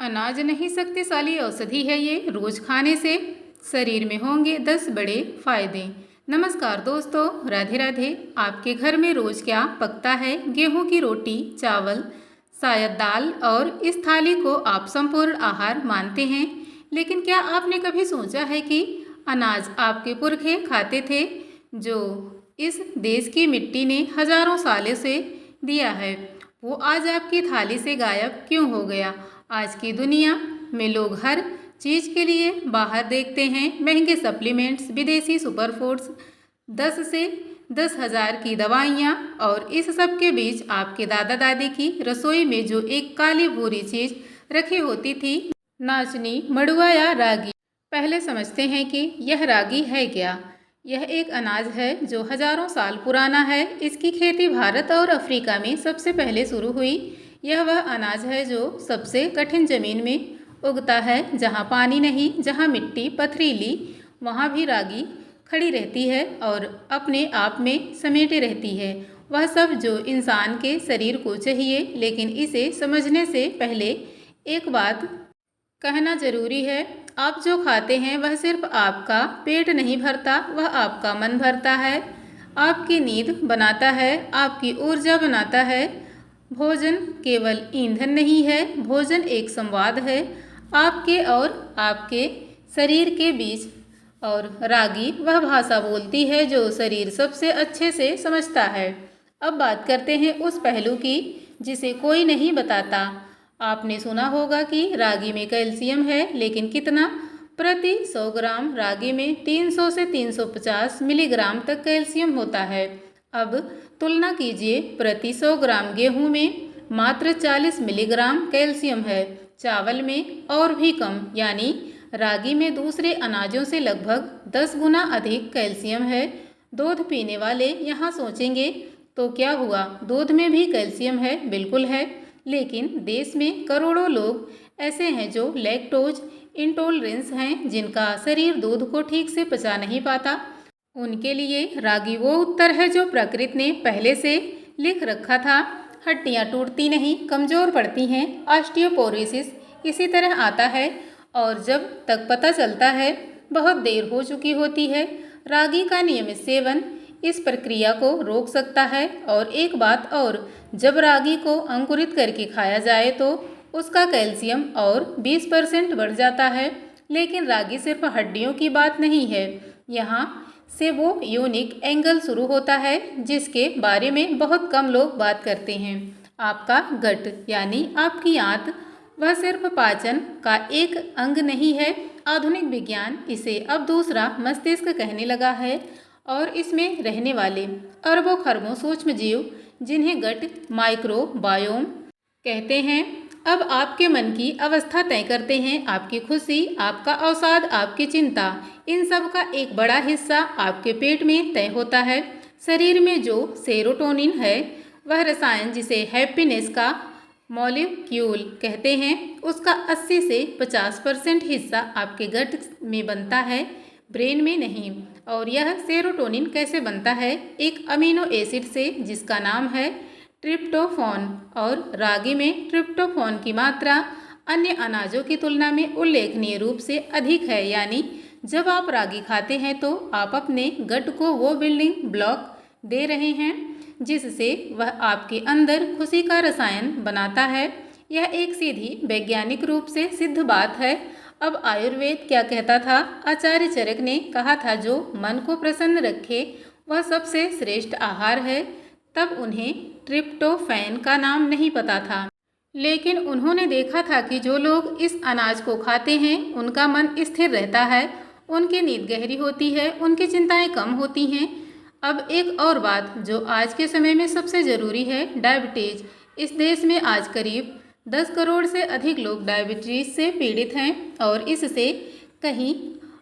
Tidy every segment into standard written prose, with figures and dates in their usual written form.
अनाज नहीं शक्तिशाली औषधि है ये, रोज खाने से शरीर में होंगे 10 बड़े फायदे। नमस्कार दोस्तों, राधे राधे। आपके घर में रोज क्या पकता है? गेहूं की रोटी, चावल, शायद दाल, और इस थाली को आप संपूर्ण आहार मानते हैं। लेकिन क्या आपने कभी सोचा है कि अनाज आपके पुरखे खाते थे, जो इस देश की मिट्टी ने हजारों सालों से दिया है, वो आज आपकी थाली से गायब क्यों हो गया? आज की दुनिया में लोग हर चीज़ के लिए बाहर देखते हैं, महंगे सप्लीमेंट्स, विदेशी सुपरफूड्स, 10 से 10,000 की दवाइयाँ, और इस सब के बीच आपके दादा दादी की रसोई में जो एक काली भूरी चीज़ रखी होती थी, नाचनी, मड़ुआ या रागी। पहले समझते हैं कि यह रागी है क्या। यह एक अनाज है जो हजारों साल पुराना है। इसकी खेती भारत और अफ्रीका में सबसे पहले शुरू हुई। यह वह अनाज है जो सबसे कठिन जमीन में उगता है, जहाँ पानी नहीं, जहाँ मिट्टी पथरीली, वहाँ भी रागी खड़ी रहती है और अपने आप में समेटे रहती है। वह सब जो इंसान के शरीर को चाहिए। लेकिन इसे समझने से पहले एक बात कहना जरूरी है। आप जो खाते हैं वह सिर्फ आपका पेट नहीं भरता, वह आपका मन भरता है, आपकी नींद बनाता है, आपकी ऊर्जा बनाता है। भोजन केवल ईंधन नहीं है, भोजन एक संवाद है आपके और आपके शरीर के बीच। और रागी वह भाषा बोलती है जो शरीर सबसे अच्छे से समझता है। अब बात करते हैं उस पहलू की जिसे कोई नहीं बताता। आपने सुना होगा कि रागी में कैल्शियम है, लेकिन कितना? प्रति 100 ग्राम रागी में 300 से 350 मिलीग्राम तक कैल्शियम होता है। अब तुलना कीजिए, प्रति 100 ग्राम गेहूं में मात्र 40 मिलीग्राम कैल्शियम है, चावल में और भी कम, यानी रागी में दूसरे अनाजों से लगभग 10 गुना अधिक कैल्शियम है। दूध पीने वाले यहाँ सोचेंगे, तो क्या हुआ, दूध में भी कैल्शियम है? बिल्कुल है, लेकिन देश में करोड़ों लोग ऐसे हैं जो लैक्टोज इंटॉलरेंस हैं, जिनका शरीर दूध को ठीक से पचा नहीं पाता। उनके लिए रागी वो उत्तर है जो प्रकृति ने पहले से लिख रखा था। हड्डियाँ टूटती नहीं, कमज़ोर पड़ती हैं, ऑस्टियोपोरोसिस इसी तरह आता है, और जब तक पता चलता है बहुत देर हो चुकी होती है। रागी का नियमित सेवन इस प्रक्रिया को रोक सकता है। और एक बात और, जब रागी को अंकुरित करके खाया जाए तो उसका कैल्शियम और 20% बढ़ जाता है। लेकिन रागी सिर्फ हड्डियों की बात नहीं है। यहाँ से वो यूनिक एंगल शुरू होता है जिसके बारे में बहुत कम लोग बात करते हैं। आपका गट यानी आपकी आंत, वह सिर्फ पाचन का एक अंग नहीं है। आधुनिक विज्ञान इसे अब दूसरा मस्तिष्क कहने लगा है, और इसमें रहने वाले अरबों खरबों सूक्ष्म जीव, जिन्हें गट माइक्रोबायोम कहते हैं, अब आपके मन की अवस्था तय करते हैं। आपकी खुशी, आपका अवसाद, आपकी चिंता, इन सब का एक बड़ा हिस्सा आपके पेट में तय होता है। शरीर में जो सेरोटोनिन है, वह रसायन जिसे हैप्पीनेस का मॉलिक्यूल कहते हैं, उसका 80 से 50% हिस्सा आपके गट में बनता है, ब्रेन में नहीं। और यह सेरोटोनिन कैसे बनता है? एक अमीनो एसिड से जिसका नाम है ट्रिप्टोफान। और रागी में ट्रिप्टोफान की मात्रा अन्य अनाजों की तुलना में उल्लेखनीय रूप से अधिक है। यानी जब आप रागी खाते हैं तो आप अपने गट को वो बिल्डिंग ब्लॉक दे रहे हैं जिससे वह आपके अंदर खुशी का रसायन बनाता है। यह एक सीधी वैज्ञानिक रूप से सिद्ध बात है। अब आयुर्वेद क्या कहता था? आचार्य चरक ने कहा था, जो मन को प्रसन्न रखे वह सबसे श्रेष्ठ आहार है। तब उन्हें ट्रिप्टोफैन का नाम नहीं पता था, लेकिन उन्होंने देखा था कि जो लोग इस अनाज को खाते हैं उनका मन स्थिर रहता है, उनकी नींद गहरी होती है, उनकी चिंताएं कम होती हैं। अब एक और बात जो आज के समय में सबसे ज़रूरी है, डायबिटीज़। इस देश में आज करीब 10 करोड़ से अधिक लोग डायबिटीज़ से पीड़ित हैं, और इससे कहीं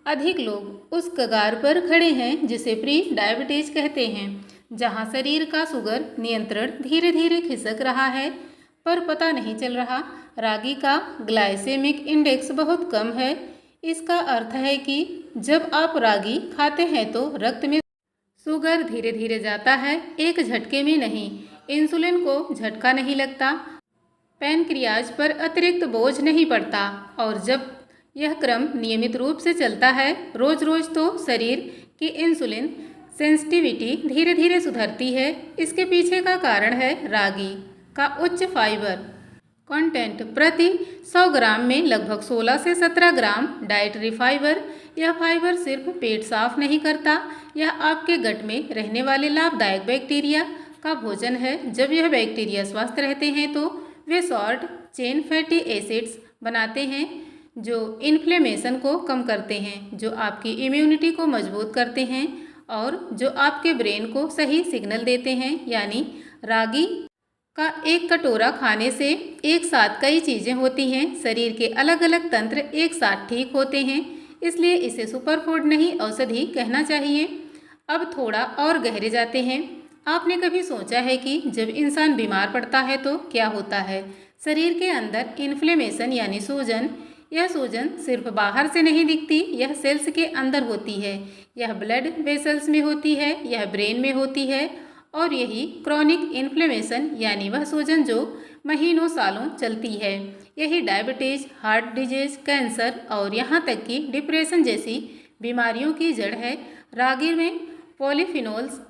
अधिक लोग उस कगार पर खड़े हैं जिसे प्री डायबिटीज़ कहते हैं, जहां शरीर का शुगर नियंत्रण धीरे धीरे खिसक रहा है, पर पता नहीं चल रहा। रागी का ग्लाइसेमिक इंडेक्स बहुत कम है। इसका अर्थ है कि जब आप रागी खाते हैं तो रक्त में शुगर धीरे धीरे जाता है, एक झटके में नहीं। इंसुलिन को झटका नहीं लगता। पैनक्रियाज पर अतिरिक्त बोझ नहीं पड़ता। और जब यह क्रम नियमित रूप से चलता है रोज रोज, तो शरीर की इंसुलिन सेंसिटिविटी धीरे धीरे सुधरती है। इसके पीछे का कारण है रागी का उच्च फाइबर कंटेंट। प्रति 100 ग्राम में लगभग 16 से 17 ग्राम डाइटरी फाइबर। यह फाइबर सिर्फ पेट साफ नहीं करता, यह आपके गट में रहने वाले लाभदायक बैक्टीरिया का भोजन है। जब यह बैक्टीरिया स्वस्थ रहते हैं तो वे शॉर्ट चेन फैटी एसिड्स बनाते हैं जो इन्फ्लेमेशन को कम करते हैं, जो आपकी इम्यूनिटी को मजबूत करते हैं और जो आपके ब्रेन को सही सिग्नल देते हैं। यानी रागी का एक कटोरा खाने से एक साथ कई चीज़ें होती हैं। शरीर के अलग अलग तंत्र एक साथ ठीक होते हैं, इसलिए इसे सुपरफूड नहीं औषधि कहना चाहिए। अब थोड़ा और गहरे जाते हैं। आपने कभी सोचा है कि जब इंसान बीमार पड़ता है तो क्या होता है? शरीर के अंदर इन्फ्लेमेशन यानी सूजन। यह सूजन सिर्फ बाहर से नहीं दिखती, यह सेल्स के अंदर होती है, यह ब्लड वेसल्स में होती है, यह ब्रेन में होती है। और यही क्रॉनिक इन्फ्लेमेशन यानी वह सूजन जो महीनों सालों चलती है, यही डायबिटीज़, हार्ट डिजीज, कैंसर और यहाँ तक कि डिप्रेशन जैसी बीमारियों की जड़ है। रागी में पॉलीफिनोल्स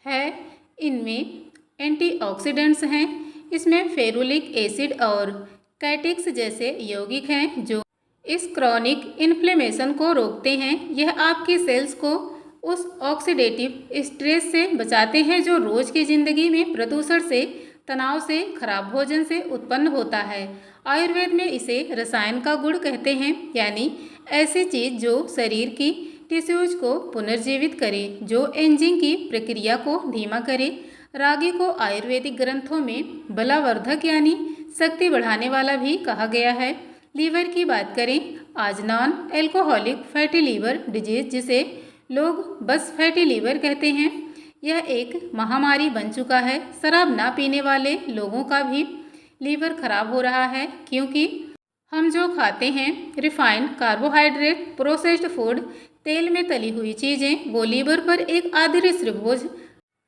है, इनमें एंटीऑक्सीडेंट्स हैं, इसमें फेरुलिक एसिड और कैटिक्स जैसे यौगिक हैं जो इस क्रॉनिक इन्फ्लेमेशन को रोकते हैं। यह आपकी सेल्स को उस ऑक्सीडेटिव स्ट्रेस से बचाते हैं जो रोज़ की ज़िंदगी में प्रदूषण से, तनाव से, खराब भोजन से उत्पन्न होता है। आयुर्वेद में इसे रसायन का गुण कहते हैं, यानी ऐसी चीज़ जो शरीर की टिश्यूज को पुनर्जीवित करे, जो एंजिंग की प्रक्रिया को धीमा करे। रागी को आयुर्वेदिक ग्रंथों में बलावर्धक यानी शक्ति बढ़ाने वाला भी कहा गया है। लीवर की बात करें, आज non alcoholic fatty liver disease, जिसे लोग बस फैटी लीवर कहते हैं, यह एक महामारी बन चुका है। शराब ना पीने वाले लोगों का भी लीवर खराब हो रहा है, क्योंकि हम जो खाते हैं रिफाइंड कार्बोहाइड्रेट, प्रोसेस्ड फूड, तेल में तली हुई चीज़ें, वो लीवर पर एक अदृश्य बोझ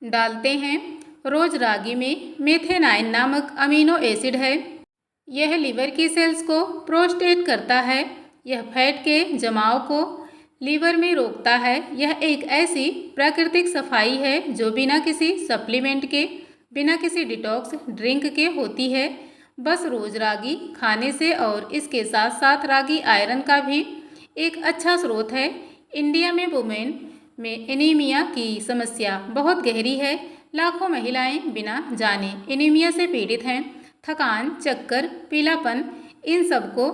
डालते हैं। रोज रागी में मेथेनाइन नामक अमीनो एसिड है, यह लीवर की सेल्स को प्रोस्टेट करता है, यह फैट के जमाव को लीवर में रोकता है। यह एक ऐसी प्राकृतिक सफाई है जो बिना किसी सप्लीमेंट के, बिना किसी डिटॉक्स ड्रिंक के होती है। बस रोज रागी खाने से, और इसके साथ साथ रागी आयरन का भी एक अच्छा स्रोत है। इंडिया में वुमेन में एनीमिया की समस्या बहुत गहरी है। लाखों महिलाएं बिना जाने एनीमिया से पीड़ित हैं। थकान, चक्कर, पीलापन, इन सबको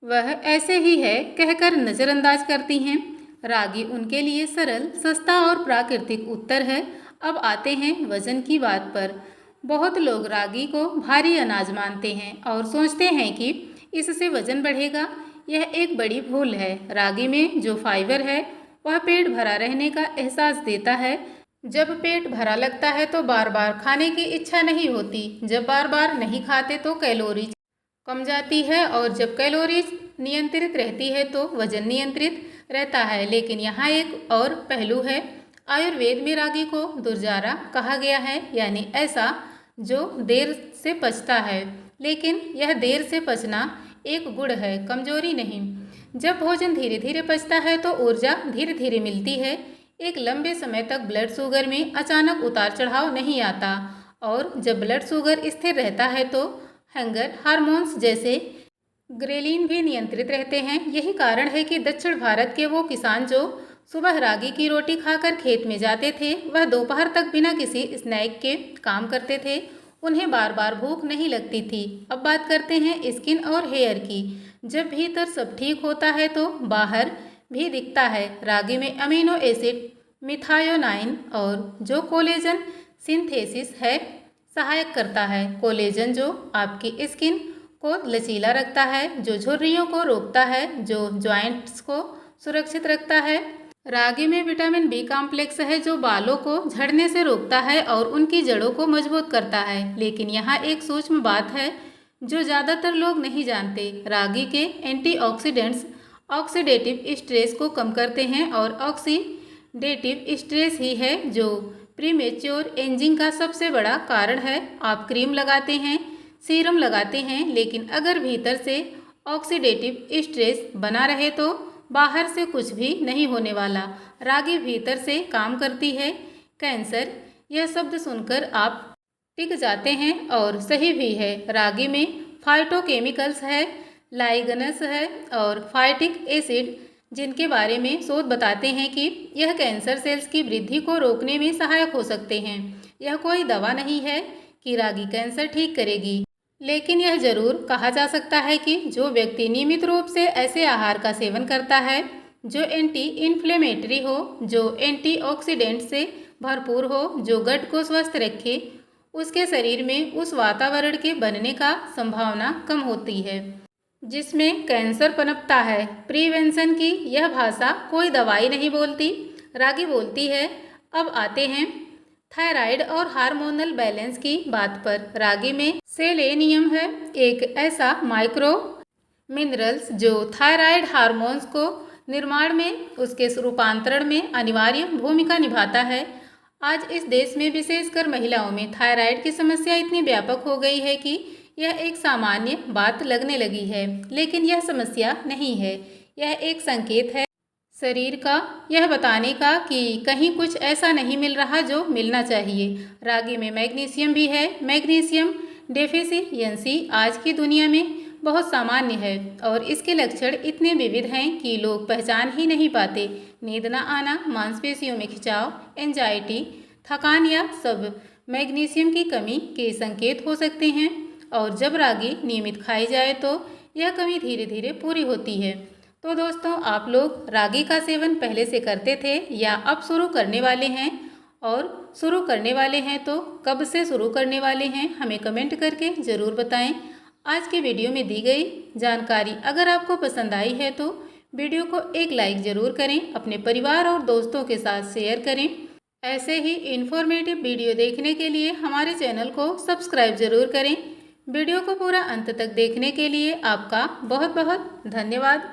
वह ऐसे ही है कहकर नज़रअंदाज करती हैं। रागी उनके लिए सरल, सस्ता और प्राकृतिक उत्तर है। अब आते हैं वज़न की बात पर। बहुत लोग रागी को भारी अनाज मानते हैं और सोचते हैं कि इससे वज़न बढ़ेगा। यह एक बड़ी भूल है। रागी में जो फाइबर है वह पेट भरा रहने का एहसास देता है। जब पेट भरा लगता है तो बार बार खाने की इच्छा नहीं होती। जब बार बार नहीं खाते तो कैलोरीज कम जाती है, और जब कैलोरीज नियंत्रित रहती है तो वजन नियंत्रित रहता है। लेकिन यहाँ एक और पहलू है। आयुर्वेद में रागी को दुर्जारा कहा गया है, यानी ऐसा जो देर से पचता है। लेकिन यह देर से पचना एक गुण है, कमजोरी नहीं। जब भोजन धीरे धीरे पचता है तो ऊर्जा धीरे धीरे मिलती है। एक लंबे समय तक ब्लड शुगर में अचानक उतार चढ़ाव नहीं आता, और जब ब्लड शुगर स्थिर रहता है तो हंगर हार्मोन्स जैसे ग्रेलिन भी नियंत्रित रहते हैं। यही कारण है कि दक्षिण भारत के वो किसान जो सुबह रागी की रोटी खाकर खेत में जाते थे, वह दोपहर तक बिना किसी स्नैक के काम करते थे। उन्हें बार बार भूख नहीं लगती थी। अब बात करते हैं स्किन और हेयर की। जब भीतर सब ठीक होता है तो बाहर भी दिखता है। रागी में अमीनो एसिड मिथायोनाइन और जो कोलेजन सिंथेसिस है सहायक करता है। कोलेजन जो आपकी स्किन को लचीला रखता है, जो झुर्रियों को रोकता है, जो जॉइंट्स को सुरक्षित रखता है। रागी में विटामिन बी कॉम्प्लेक्स है जो बालों को झड़ने से रोकता है और उनकी जड़ों को मजबूत करता है। लेकिन यहाँ एक सूक्ष्म बात है जो ज़्यादातर लोग नहीं जानते। रागी के एंटीऑक्सीडेंट्स ऑक्सीडेटिव स्ट्रेस को कम करते हैं, और ऑक्सीडेटिव स्ट्रेस ही है जो प्रीमेच्योर एजिंग का सबसे बड़ा कारण है। आप क्रीम लगाते हैं, सीरम लगाते हैं, लेकिन अगर भीतर से ऑक्सीडेटिव स्ट्रेस बना रहे तो बाहर से कुछ भी नहीं होने वाला। रागी भीतर से काम करती है। कैंसर, यह शब्द सुनकर आप टिक जाते हैं और सही भी है। रागी में फाइटोकेमिकल्स है, लाइगनस है और फाइटिक एसिड, जिनके बारे में शोध बताते हैं कि यह कैंसर सेल्स की वृद्धि को रोकने में सहायक हो सकते हैं। यह कोई दवा नहीं है कि रागी कैंसर ठीक करेगी, लेकिन यह जरूर कहा जा सकता है कि जो व्यक्ति नियमित रूप से ऐसे आहार का सेवन करता है जो एंटी इन्फ्लेमेटरी हो, जो एंटीऑक्सीडेंट से भरपूर हो, जो गट को स्वस्थ रखे, उसके शरीर में उस वातावरण के बनने का संभावना कम होती है जिसमें कैंसर पनपता है। प्रिवेंशन की यह भाषा कोई दवाई नहीं बोलती, रागी बोलती है। अब आते हैं थायराइड और हार्मोनल बैलेंस की बात पर। रागी में सेलेनियम है, एक ऐसा माइक्रो मिनरल्स जो थायराइड हार्मोन्स को निर्माण में, उसके रूपांतरण में अनिवार्य भूमिका निभाता है। आज इस देश में विशेषकर महिलाओं में थायराइड की समस्या इतनी व्यापक हो गई है कि यह एक सामान्य बात लगने लगी है, लेकिन यह समस्या नहीं है। यह एक संकेत है शरीर का, यह बताने का कि कहीं कुछ ऐसा नहीं मिल रहा जो मिलना चाहिए। रागी में मैग्नीशियम भी है। मैग्नीशियम डेफिशिएंसी आज की दुनिया में बहुत सामान्य है और इसके लक्षण इतने विविध हैं कि लोग पहचान ही नहीं पाते। नींद न आना, मांसपेशियों में खिंचाव, एंजाइटी, थकान, या सब मैग्नीशियम की कमी के संकेत हो सकते हैं। और जब रागी नियमित खाई जाए तो यह कमी धीरे धीरे पूरी होती है। तो दोस्तों, आप लोग रागी का सेवन पहले से करते थे या अब शुरू करने वाले हैं? और शुरू करने वाले हैं तो कब से शुरू करने वाले हैं, हमें कमेंट करके ज़रूर बताएं। आज के वीडियो में दी गई जानकारी अगर आपको पसंद आई है तो वीडियो को एक लाइक ज़रूर करें, अपने परिवार और दोस्तों के साथ शेयर करें। ऐसे ही इन्फॉर्मेटिव वीडियो देखने के लिए हमारे चैनल को सब्सक्राइब ज़रूर करें। वीडियो को पूरा अंत तक देखने के लिए आपका बहुत बहुत धन्यवाद।